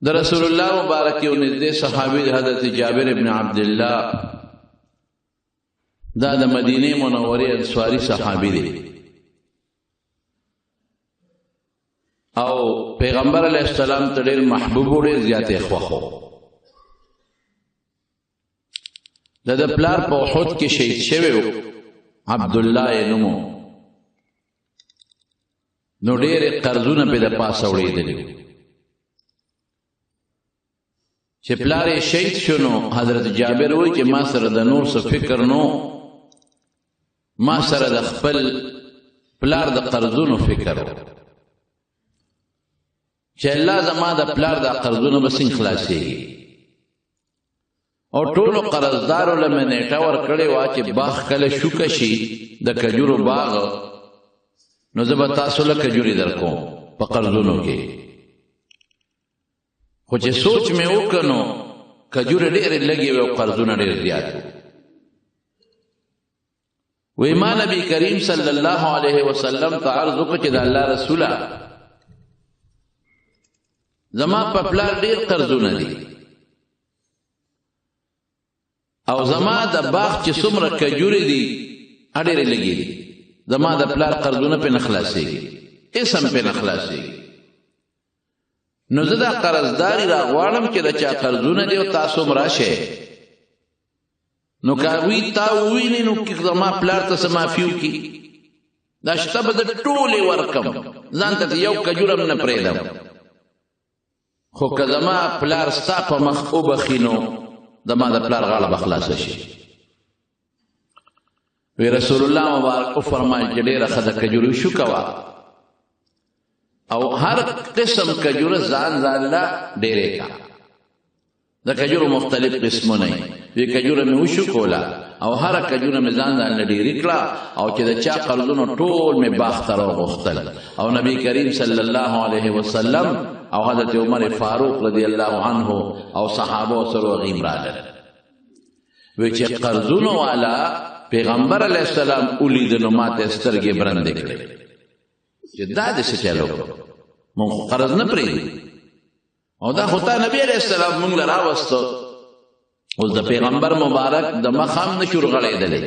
د رسول الله مبارک یو نږدې صحابي حضرت جابر ابن عبدالله دا د مدینه منورې انصاری صحابي دی او پیغمبر علیه السلام ته ډېر محبوب او ډېر زیاتې خوښو. د پلار په احد کې شهید شوی و، عبدالله یې نوم، نو ډېرې قرضونه پې د پاسه وړېدلي وو. چې پلار یې شهید شو نو حضرت جابر وایي چې ما سره د نور څه فکر نو، ما سره د خپل پلار د قرضونو فکر و چې الله زما د پلار د قرضونو به څنګه خلاصېږي. او ټولو قرضدارو له مې نیټه ورکړې وه چې باغ کله شوکه شي د کجورو باغ نو زه به تاسو له کجورې در کوم په قرضونو کې. خو چې سوچ مې وکړ نو کجورې ډېرې لږې وې او قرضونه ډېر زیات وو. وی ما نبی کریم صلی الله علیه وسلم ته عرض وکړ چې د الله رسوله زما په پلار ډېر قرضونه دي او زما د باغ چې څومره کجورې دي ډېرې لږې دي، زما د پلار قرضونه پې نه خلاصېږي، اسم پې نه خلاصېږي. نو زه دا قرضداري راغواړم چې د چا قرضونه دي او تاسو هم راشئ، نو که هغوی تا وویني نو زما پلار ته څه معافي وکړي، دا شته به زه ټولې ورکم، ځان ته یو کجور هم نه پرېږدم، خو که زما پلار ستا په مخ وبخي نو زما د پلار غاړه به خلاصه شي. وی رسول الله مبارک وفرمایل چې ډېره ښه د کجورو شوکه وه او هر قسم کجوره ځان ځان له ډېرې کا. د کجورو مختلف قسمونه وي، کجوره مې وشوکوله او هره کجوره مې ځان ځان له ډېرې کړه او چې د چا قرضونه ټول مې باغ ته راوغوښتل. او نبی کریم صلی الله علیه وسلم او حضرت عمر فاروق رضی الله عنه او صحابه سره غیم راغل. وی چې قرضونو والا پیغمبر علیه السلام ولید نو ماته سترګې برندې کړې چې دا دې څه چل وکړو، مونږ خو قرض نه پرېږدو او دا خو تا نبي علیه السلام مونږ له راوسته. اوس د پیغمبر مبارک د مخ هم نه شو رغړېدلی،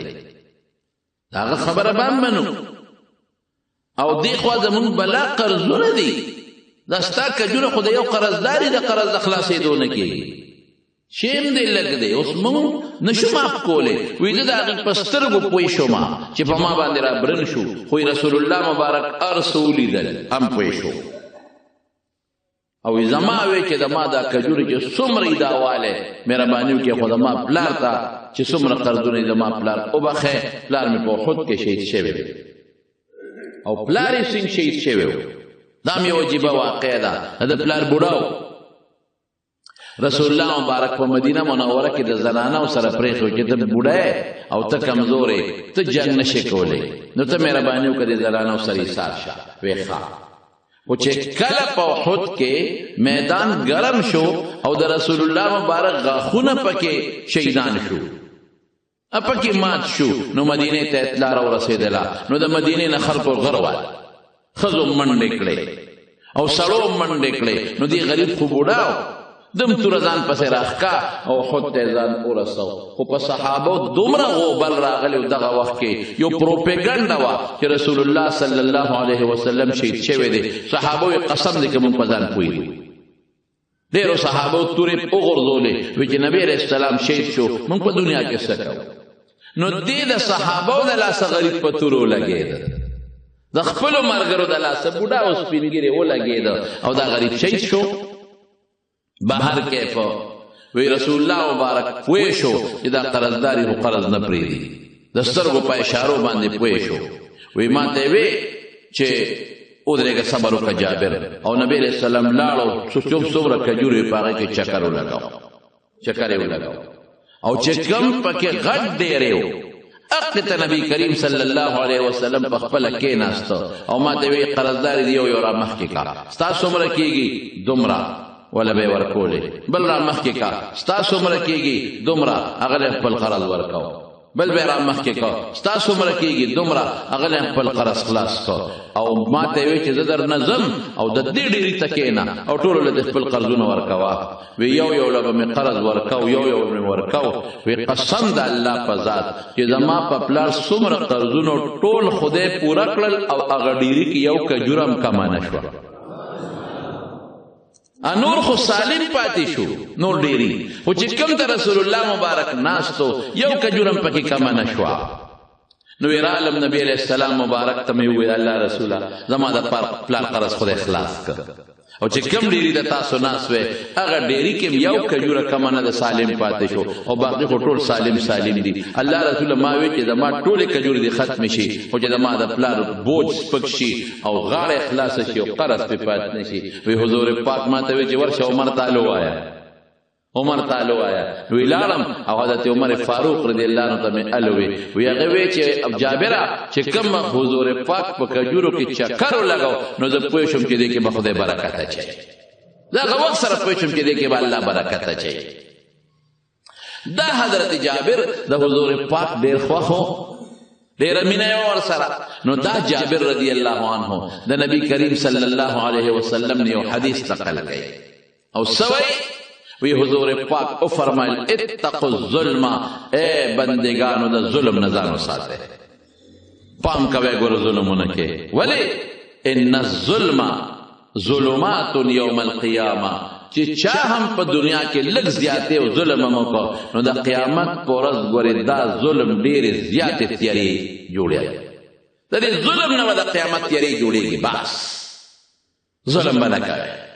د هغه خبره به هم منو او دې خوا زمونږ بلا قرضونه دي، دا ستا کجوره خو د یو قرضداري د قرض د خلاصېدو نه کېږي، شیم دی لږ دی. اوس مونږ نشو معاف کولی. وی زه د هغې په سترګو پوه شوم چې په ما باندې را برن شو، خو رسول الله مبارک هر څه ولیدل هم پوه شو. او زما وی چې د ما دا کجورې چې څومره یې دا والی مهرباني وکړې، خو زما پلار ته چې څومره قرضونه یې زما پلار وبخې، پلار مې په احد کې شهید شوی او پلار یې څنګه شهید شوی و، دا مې عجیبه واقع ده. د پلار بوډا رسول الله مبارک په مدینه منوره کې د زنانو سره پرېښود چې ته بوډا او ته کمزورې، ته جنګ نشې کولی، نو ته مهرباني وکړه د زنانو سره ایثار شه. وی ښه. خو چې کله په احد کې میدان ګرم شو او د رسول الله مبارک غاښونه پکې شهیدان شو، پکې مات شو، نو مدینې ته اطلاع راورسېدله. نو د مدینې نه خلکو غروال، ښځو منډې کړې او سړو منډې کړې. نو دې غریب خو بوډا دم توره ځان پسې راښکا او احد ته ځان ورسو. خو په صحابو دومره غوبل راغلی و دغه وخت کې، یو پروپیګنډه وه چې رسول الله صلی الله علیه وسلم شهید شوی دی. صحابو یې قسم دی که مونږ په ځان پوهېږو. ډېرو صحابو تورې وغورځولې، وی چې نبي علیه السلام شهید شو، مونږ په دنیا کې څه کوو. نو دې د صحابو د لاسه غریب په تورو لګېده، د خپلو ملګرو د لاسه بوډا او سپین ږیرې ولګېده او دا غریب شهید شو. بهر کیف وی رسول الله مبارک پوه شو چې دا قرضداري خو قرض نه پرېږدي، د سترګو په اشارو باندې پوه شو. وی ما ته وی چې ودرېږه صبر وکړه جابر. او نبی علیه السلام لاړو، څومره کجورې په هغې کې چکر ولګاو، چکر یې ولګاو او چې کم پکې غټ ډېرې و هغې ته نبی کریم صلی الله علیه وسلم په خپله کېناسته او ما ته وی قرضداري دی یو را مخکې کا، ستا څومره کېږي دومره ولا به ورکولې، بل را مخکې کا ستا څومره کېږي دومره، هغه له خپل قرض ورکاو. بل به را مخکې کو ستا څومره کېږي دومره هغه خپل قرض خلاص کو او ما ته وی چې زه در نظم او د دې ډېرې ته کښېنه او ټولو له خپل قرضونه ورکوه وی یو له به مې قرض ورکو یو مې ورکو وی قسم د الله په ذات چې زما په پلار څومره قرضونه ټول خدای پوره کړل او هغه ډېرې کې یو کجورم کمه نه شوه نور خو سالم پاتې شو نور ډېری خو چې کوم ته رسول الله مبارک ناستو یو کجورم پکې کمه نه شوه نو وی رالم نبی علیہ السلام مبارک ته مې وویل الله رسوله زما د پلار قرض خدای خلاص کړ او چې کوم ډېري د تاسو ناست وی هغه ډېري کې یو کجوره کمه نه د سالم پاتې شو او باقي خو ټول سالم دي الله رسوله ما وی چې زما ټولې کجورې دې ختمې شي خو چې زما د پلار بوج سپک شي او غاړه خلاصه شي او قرض پې پاتې نه شي وی حضور پاک ما ته وی چې ورشه عمر تعالی وایا وی لاړم او حضرت عمر فاروق رضی الله عنه ته الوی وی هغه وی چې جابره چې کوم حضور پاک په کجورو کې چکر لګاو نو زه پوه شم چې دې کې به خدای برکت اچي دا هغه وخت سره پوه شم چې دې کې به الله برکت اچي دا حضرت جابر د حضور پاک ډیر خوښو ډیر مینه ور سره نو دا جابر رضی الله عنه د نبی کریم صلی الله علیه وسلم نے حدیث نقل کړي او سوي وی حضور پاک او فرمایل اتقوا الظلم اے بندگانو د ظلم نه ځان وساته پام کوي ګور ظلمونه کې ولی ان الظلم ظلمات یوم القیامه چې چا هم په دنیا کې لږ زیاتې او ظلم هم وکړو نو د قیامت په ورځ ګورې دا ظلم ډېرې زیاتې تیارې جوړوي د دې ظلم نه به د قیامت تیارې جوړېږي بس ظلم به نه کوي